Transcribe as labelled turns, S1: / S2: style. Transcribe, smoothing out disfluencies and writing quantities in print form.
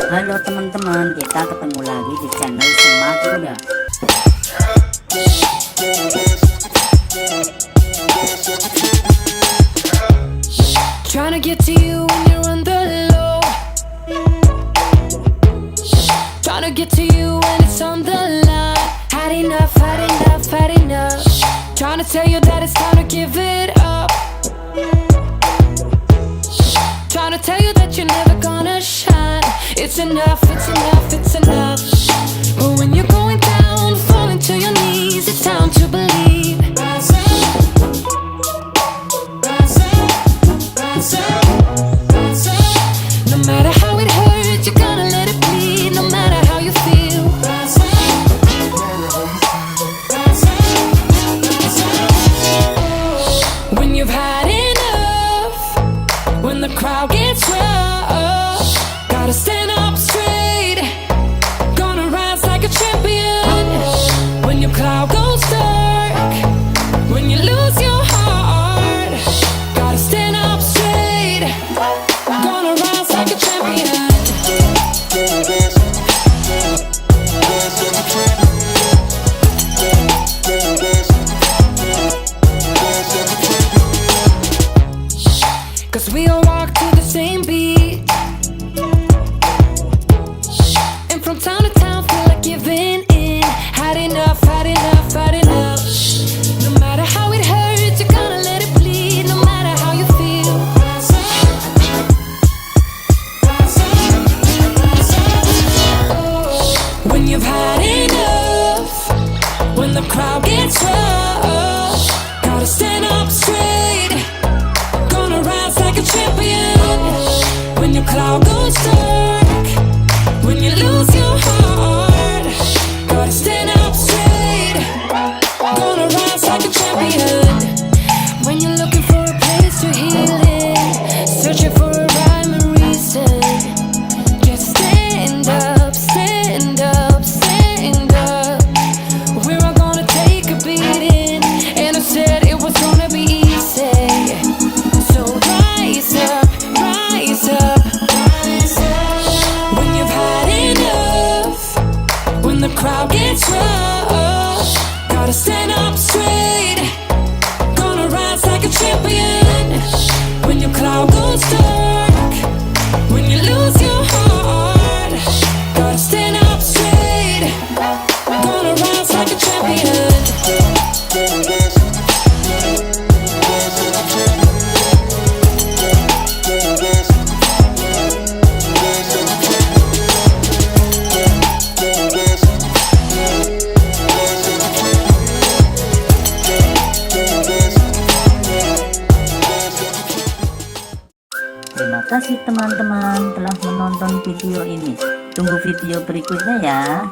S1: Halo teman-teman, kita ketemu lagi di channel Smart Muda.
S2: Trying to get to you when you're on the low. Trying to get to you when it's on the line. Had enough, had enough, had enough. Trying to tell you that it's time to give it up. Trying to tell you that you're never gonna shine. It's enough, it's enough, it's enough. But when you're going down, falling to your knees, it's time to believe. Rise up, rise up, rise up, rise up. No matter how it hurts, you're gonna let it bleed. No matter how you feel. Rise up, rise up, rise up. When you've had enough, when the crowd gets rough, gotta stand up straight, gonna rise like a champion. When your cloud goes dark, when you lose your heart, gotta stand up straight, gonna rise like a champion. Cause we all walk to the same beat, and from town to town feel like giving in. Had enough, had enough, had enough. No matter how it hurts, you're gonna let it bleed. No matter how you feel. Rise up, rise up, rise up. When you've had enough, when the crowd gets rough, gotta stand up straight, gonna rise like a champion. When your cloud goes dark, when you lose your heart, gotta stand up straight, gonna rise like a champion. When you're looking for a place to heal in, searching for a rhyme and reason, just stand up, stand up, stand up. We're all gonna take a beating, and I said it was gonna be easy. So rise up, rise up, rise up. When you've had enough, when the crowd gets rough, gotta stand up straight, gonna rise like a champion. When your cloud goes dark, when you lose your heart, gotta stand up straight, gonna rise like a champion.
S1: Terima kasih teman-teman telah menonton video ini. Tunggu video berikutnya ya.